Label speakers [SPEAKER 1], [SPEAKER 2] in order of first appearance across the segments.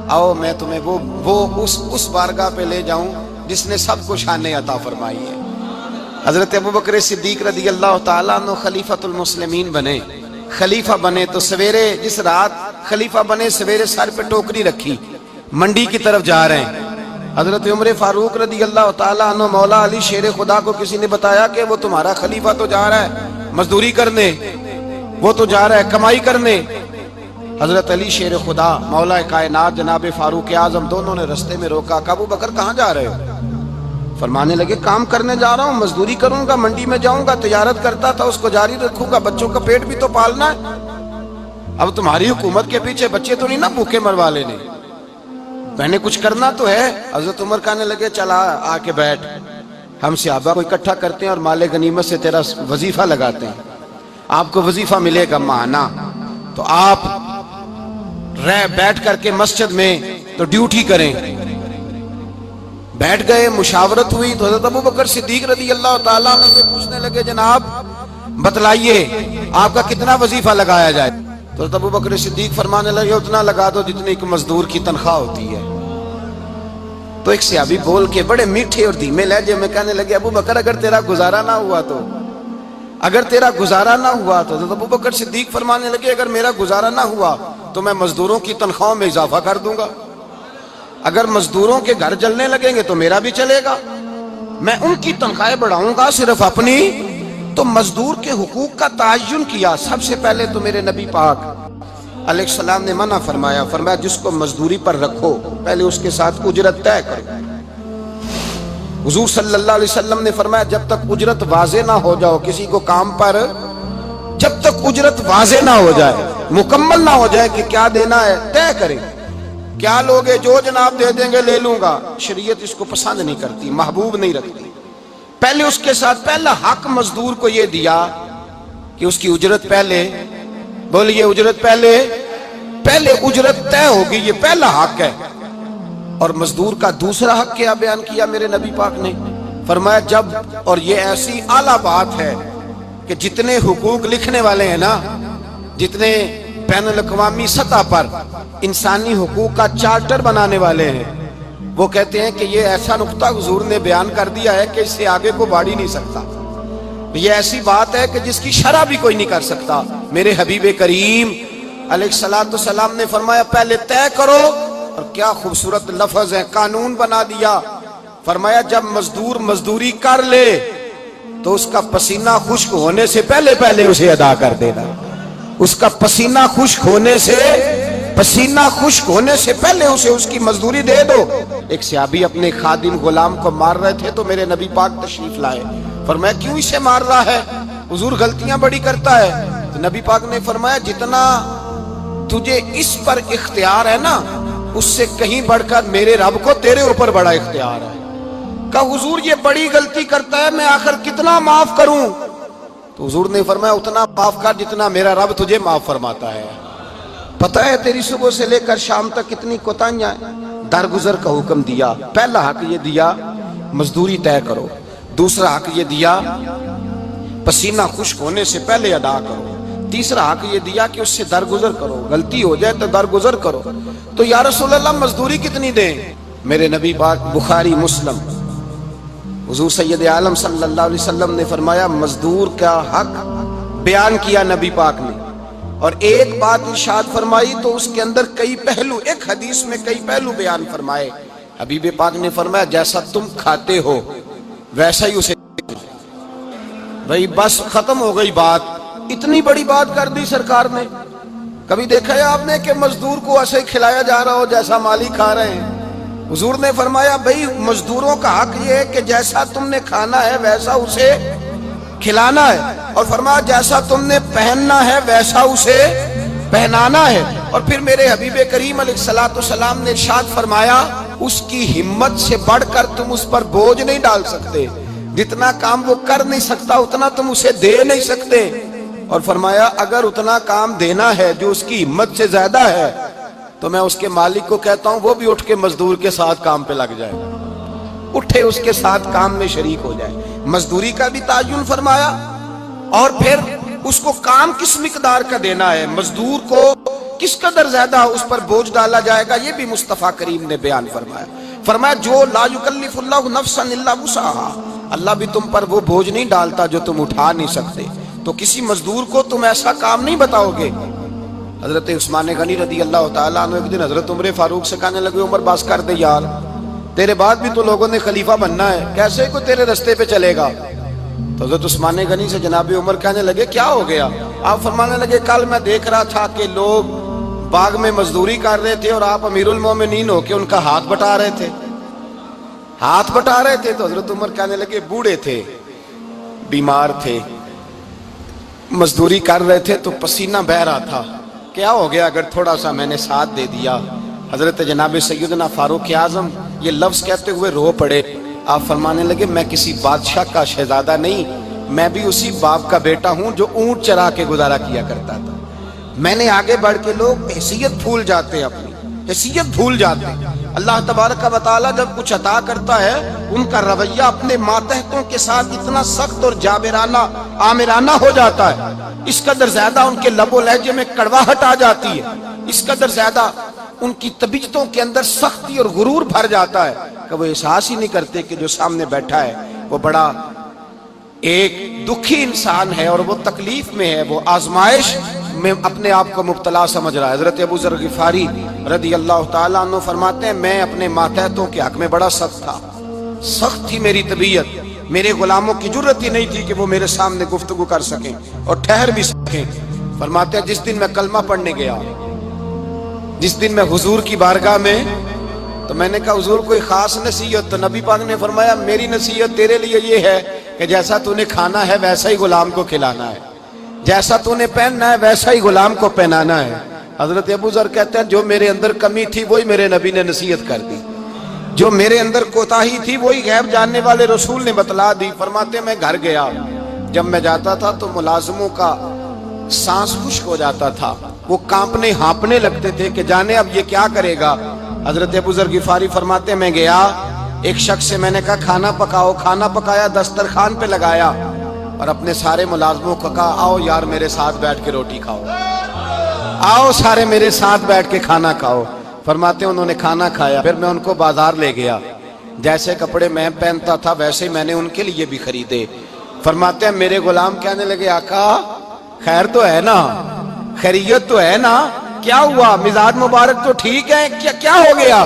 [SPEAKER 1] آؤ میں تمہیں وہ اس بارگاہ پہ لے جاؤں جس نے سب کو شان عطا فرمائی ہے۔ حضرت ابوبکر صدیق رضی اللہ تعالیٰ عنہ خلیفۃ المسلمین بنے، خلیفہ بنے تو سویرے جس رات خلیفہ بنے سویرے سر پہ ٹوکری رکھی، منڈی کی طرف جا رہے ہیں۔ حضرت عمر فاروق رضی اللہ تعالیٰ عنہ مولا علی شیر خدا کو کسی نے بتایا کہ وہ تمہارا خلیفہ تو جا رہا ہے مزدوری کرنے، وہ تو جا رہا ہے کمائی کرنے۔ حضرت علی شیر خدا مولا کائنات جناب فاروق اعظم دونوں نے رستے میں روکا کہ ابو بکر کہاں جا رہے ہو؟ فرمانے لگے کام کرنے جا رہا ہوں، مزدوری کروں گا، منڈی میں جاؤں گا، تجارت کرتا تھا اس کو جاری رکھوں گا، بچوں کا پیٹ بھی تو پالنا ہے۔ اب تمہاری حکومت کے پیچھے بچے تو نہیں نا بھوکے مروا لینے، میں نے کچھ کرنا تو ہے۔ حضرت عمر کہنے لگے چلا آ کے بیٹھ، ہم صحابہ کو اکٹھا کرتے ہیں اور مال غنیمت سے تیرا وظیفہ لگاتے ہیں، آپ کو وظیفہ ملے گا ماہانہ، تو آپ بیٹھ کر کے مسجد میں تو ڈیوٹی کریں۔ بیٹھ گئے، مشاورت ہوئی تو حضرت ابوبکر صدیق رضی اللہ تعالیٰ عنہ سے پوچھنے لگے جناب بتلائیے آپ کا کتنا وظیفہ لگایا جائے؟ تو حضرت ابوبکر صدیق فرمانے لگے اتنا لگا دو جتنی ایک مزدور کی تنخواہ ہوتی ہے۔ تو ایک صحابی بول کے بڑے میٹھے اور دھیمے لہجے میں کہنے لگے ابوبکر اگر تیرا گزارا نہ ہوا تو، اگر تیرا گزارا نہ ہوا تو حضرت ابوبکر صدیق فرمانے لگے اگر میرا گزارا نہ ہوا تو میں مزدوروں کی تنخواہوں میں اضافہ کر دوں گا، اگر مزدوروں کے گھر جلنے لگیں گے تو میرا بھی چلے گا، میں ان کی تنخواہیں بڑھاؤں گا صرف اپنی۔ تو مزدور کے حقوق کا تعین کیا۔ سب سے پہلے تو میرے نبی پاک علیہ السلام نے منع فرمایا، فرمایا جس کو مزدوری پر رکھو پہلے اس کے ساتھ اجرت طے کرو۔ حضور صلی اللہ علیہ وسلم نے فرمایا جب تک اجرت واضح نہ ہو جاؤ کسی کو کام پر، جب تک اجرت واضح نہ ہو جائے مکمل نہ ہو جائے کہ کیا دینا ہے طے کریں۔ کیا لوگے جو جناب دے دیں گے لے لوں گا، شریعت اس کو پسند نہیں کرتی، محبوب نہیں رکھتی۔ پہلے اس کے ساتھ پہلا حق مزدور کو یہ دیا کہ اس کی اجرت پہلے، بولیے اجرت پہلے اجرت طے ہوگی، یہ پہلا حق ہے۔ اور مزدور کا دوسرا حق کیا بیان کیا میرے نبی پاک نے؟ فرمایا جب، اور یہ ایسی اعلیٰ بات ہے کہ جتنے حقوق لکھنے والے ہیں نا، جتنے بین الاقوامی سطح پر انسانی حقوق کا چارٹر بنانے والے ہیں، وہ کہتے ہیں کہ یہ ایسا نقطہ حضور نے بیان کر دیا ہے کہ اس سے آگے کو بڑھ ہی نہیں سکتا، یہ ایسی بات ہے کہ جس کی شرح بھی کوئی نہیں کر سکتا۔ میرے حبیب کریم علیہ السلام نے فرمایا پہلے طے کرو، اور کیا خوبصورت لفظ ہے، قانون بنا دیا۔ فرمایا جب مزدور مزدوری کر لے تو اس کا پسینہ خشک ہونے سے پہلے اسے ادا کر دینا، اس کا پسینہ خشک ہونے سے پہلے اسے اس کی مزدوری دے دو۔ ایک صحابی اپنے خادم غلام کو مار رہے تھے تو میرے نبی پاک تشریف لائے، فرمایا کیوں اسے مار رہا ہے؟ حضور غلطیاں بڑی کرتا ہے۔ تو نبی پاک نے فرمایا جتنا تجھے اس پر اختیار ہے نا اس سے کہیں بڑھ کر میرے رب کو تیرے اوپر بڑا اختیار ہے۔ کہا حضور یہ بڑی غلطی کرتا ہے میں آخر کتنا معاف کروں؟ تو حضور نے فرمایا اتنا معاف کر جتنا میرا رب تجھے معاف فرماتا ہے۔ پتہ ہے تیری صبح سے لے کر شام تک کتنی کوتاہیاں ہیں، درگزر کا حکم دیا۔ پہلا حق یہ دیا مزدوری طے کرو، دوسرا حق یہ دیا پسینہ خشک ہونے سے پہلے ادا کرو، تیسرا حق یہ دیا کہ اس سے درگزر کرو، غلطی ہو جائے تو درگزر کرو۔ تو یا رسول اللہ مزدوری کتنی دیں؟ میرے نبی پاک بخاری مسلم حضور سید عالم صلی اللہ علیہ وسلم نے فرمایا مزدور کا حق بیان کیا نبی پاک نے، اور ایک بات ارشاد فرمائی تو اس کے اندر کئی پہلو، ایک حدیث میں کئی پہلو بیان فرمائے۔ حبیب پاک نے فرمایا جیسا تم کھاتے ہو ویسا ہی اسے، بھئی بس ختم ہو گئی بات۔ اتنی بڑی بات کر دی سرکار نے۔ کبھی دیکھا ہے آپ نے کہ مزدور کو ایسے کھلایا جا رہا ہو جیسا مالی کھا رہے ہیں؟ حضور نے فرمایا بھئی مزدوروں کا حق یہ ہے کہ جیسا تم نے کھانا ہے ویسا اسے کھلانا ہے، اور فرمایا جیسا تم نے پہننا ہے ویسا اسے پہنانا ہے۔ اور پھر میرے حبیب کریم علیہ السلام نے ارشاد فرمایا اس کی ہمت سے بڑھ کر تم اس پر بوجھ نہیں ڈال سکتے، جتنا کام وہ کر نہیں سکتا اتنا تم اسے دے نہیں سکتے۔ اور فرمایا اگر اتنا کام دینا ہے جو اس کی ہمت سے زیادہ ہے تو میں اس کے مالک کو کہتا ہوں وہ بھی اٹھ کے مزدور کے ساتھ کام پہ لگ جائے، اٹھے اس کے ساتھ کام میں شریک ہو جائے۔ مزدوری کا بھی تعین فرمایا، اور پھر اس کو کام کس مقدار کا دینا ہے، مزدور کو کس قدر زیادہ اس پر بوجھ ڈالا جائے گا، یہ بھی مصطفیٰ کریم نے بیان فرمایا۔ فرمایا جو لا یکلف اللہ نفسا الا وسعها، اللہ بھی تم پر وہ بوجھ نہیں ڈالتا جو تم اٹھا نہیں سکتے، تو کسی مزدور کو تم ایسا کام نہیں بتاؤ گے۔ حضرت عثمان غنی رضی اللہ تعالیٰ عنہ ایک دن حضرت عمر فاروق سے کہنے لگے عمر بس کر دے یار، تیرے بعد بھی تو لوگوں نے خلیفہ بننا ہے، کیسے کوئی تیرے رستے پہ چلے گا؟ تو حضرت عثمان غنی سے جناب عمر کہنے لگے کیا ہو گیا؟ آپ فرمانے لگے کل میں دیکھ رہا تھا کہ لوگ باغ میں مزدوری کر رہے تھے اور آپ امیر المومنین ہو کے ان کا ہاتھ بٹا رہے تھے، ہاتھ بٹا رہے تھے۔ تو حضرت عمر کہنے لگے بوڑھے تھے، بیمار تھے، مزدوری کر رہے تھے تو پسینہ بہہ رہا تھا، کیا ہو گیا اگر تھوڑا سا میں نے ساتھ دے دیا؟ حضرت جناب سیدنا فاروق اعظم یہ لفظ کہتے ہوئے رو پڑے۔ آپ فرمانے لگے میں کسی بادشاہ کا شہزادہ نہیں، میں بھی اسی باپ کا بیٹا ہوں جو اونٹ چرا کے گزارا کیا کرتا تھا۔ میں نے آگے بڑھ کے لوگ حیثیت بھول جاتے ہیں، اپنی حیثیت بھول جاتے ہیں۔ اللہ تبارک و تعالیٰ جب کچھ عطا کرتا ہے ان کا رویہ اپنے ماتحتوں کے ساتھ اتنا سخت اور جابرانہ آمرانہ ہو جاتا ہے، اس قدر زیادہ ان کے لب و لہجے میں کڑواہٹ آ جاتی ہے، اس قدر زیادہ ان کی طبیعتوں کے اندر سختی اور غرور بھر جاتا ہے کہ وہ احساس ہی نہیں کرتے کہ جو سامنے بیٹھا ہے وہ بڑا ایک دکھی انسان ہے اور وہ تکلیف میں ہے، وہ آزمائش میں اپنے آپ کو مبتلا سمجھ رہا ہے۔ حضرت ابو ذر غفاری رضی اللہ تعالیٰ عنہ فرماتے ہیں میں اپنے ماتحتوں کے حق میں بڑا سخت تھا، سخت تھی میری طبیعت، میرے غلاموں کی جرت ہی نہیں تھی کہ وہ میرے سامنے گفتگو کر سکیں اور ٹھہر بھی سکیں۔ فرماتے ہیں جس دن میں کلمہ پڑھنے گیا، جس دن میں حضور کی بارگاہ میں، تو میں نے کہا حضور کوئی خاص نصیحت؟ تو نبی پاک نے فرمایا میری نصیحت تیرے لیے یہ ہے کہ جیسا تو نے کھانا ہے ویسا ہی غلام کو کھلانا ہے، جیسا تو نے پہننا ہے ویسا ہی غلام کو پہنانا ہے۔ حضرت ابو ذر کہتے ہیں جو میرے اندر کمی تھی وہی میرے نبی نے نصیحت کر دی، جو میرے اندر کوتاہی تھی وہی غیب جاننے والے رسول نے بتلا دی۔ فرماتے ہیں میں گھر گیا، جب میں جاتا تھا تو ملازموں کا سانس خشک ہو جاتا تھا، وہ کانپنے ہانپنے لگتے تھے کہ جانے اب یہ کیا کرے گا۔ حضرت ابو ذر غفاری فرماتے ہیں میں گیا، ایک شخص سے میں نے کہا کھانا پکاؤ، کھانا پکایا، دسترخوان پہ لگایا اور اپنے سارے ملازموں کو کہا آؤ یار میرے ساتھ بیٹھ کے روٹی کھاؤ، آؤ سارے میرے ساتھ بیٹھ کے کھانا کھاؤ۔ فرماتے ہیں انہوں نے کھانا کھایا، پھر میں ان کو بازار لے گیا، جیسے کپڑے میں پہنتا تھا ویسے میں نے ان کے لیے بھی خریدے۔ فرماتے ہیں میرے غلام کہنے لگے آقا خیر تو ہے نا، خیریت تو ہے نا، کیا ہوا؟ مزاج مبارک تو ٹھیک ہے، کیا ہو گیا؟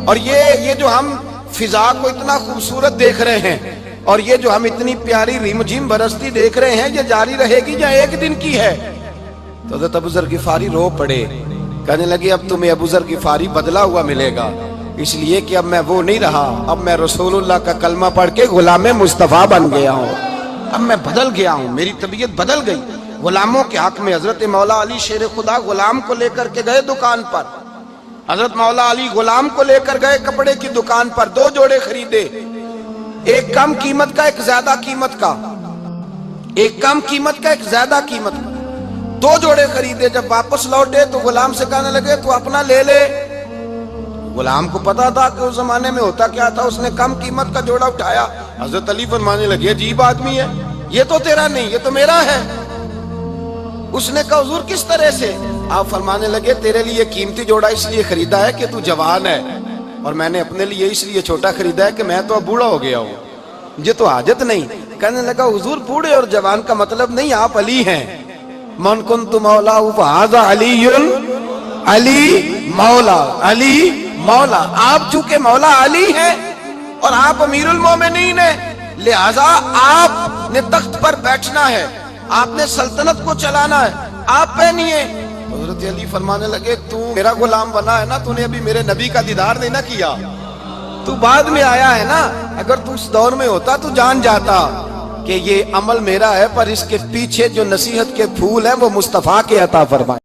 [SPEAKER 1] اور یہ جو ہم فضا کو اتنا خوبصورت دیکھ رہے ہیں اور یہ جو ہم اتنی پیاری ریم جھیم برستی دیکھ رہے ہیں یہ جاری رہے گی یا ایک دن کی ہے؟ تو حضرت ابو ذر غفاری رو پڑے، کہنے لگے اب تمہیں ابو ذر غفاری بدلا ہوا ملے گا، اس لیے کہ اب میں وہ نہیں رہا، اب میں رسول اللہ کا کلمہ پڑھ کے غلام مصطفیٰ بن گیا ہوں، اب میں بدل گیا ہوں، میری طبیعت بدل گئی۔ غلاموں کے حق میں حضرت مولا علی شیر خدا غلام کو لے کر کے گئے دکان پر، حضرت مولا علی غلام کو لے کر گئے کپڑے کی دکان پر، 2 جوڑے خریدے، ایک کم قیمت کا ایک زیادہ قیمت کا، ایک کم قیمت کا ایک زیادہ قیمت کا، 2 جوڑے خریدے۔ جب واپس لوٹے تو غلام سے کہنے لگے تو اپنا لے لے۔ غلام کو پتا تھا کہ اس زمانے میں ہوتا کیا تھا، اس نے کم قیمت کا جوڑا اٹھایا۔ حضرت علی فرمانے لگے عجیب آدمی ہے، یہ تو تیرا نہیں یہ تو میرا ہے۔ اس نے کہا حضور کس طرح سے؟ آپ فرمانے لگے تیرے لیے قیمتی جوڑا اس لیے خریدا ہے کہ تو جوان ہے، اور میں نے اپنے لیے اس لیے چھوٹا خریدا ہے کہ میں تو اب بوڑھا ہو گیا ہوں، مجھے تو حاجت نہیں۔ کہنے لگا حضور بوڑھے اور جوان کا مطلب نہیں، آپ علی ہیں، من کنت مولا فہذا علی، علی مولا، علی مولا، آپ چونکہ مولا علی ہیں اور آپ امیر المومنین ہیں، لہذا آپ نے تخت پر بیٹھنا ہے، آپ نے سلطنت کو چلانا ہے، آپ پہنیے۔ حضرت علی فرمانے لگے تو میرا غلام بنا ہے نا، تو نے ابھی میرے نبی کا دیدار نہیں نہ کیا، تو بعد میں آیا ہے نا، اگر تو اس دور میں ہوتا تو جان جاتا کہ یہ عمل میرا ہے، پر اس کے پیچھے جو نصیحت کے پھول ہیں وہ مصطفیٰ کے عطا فرمائے۔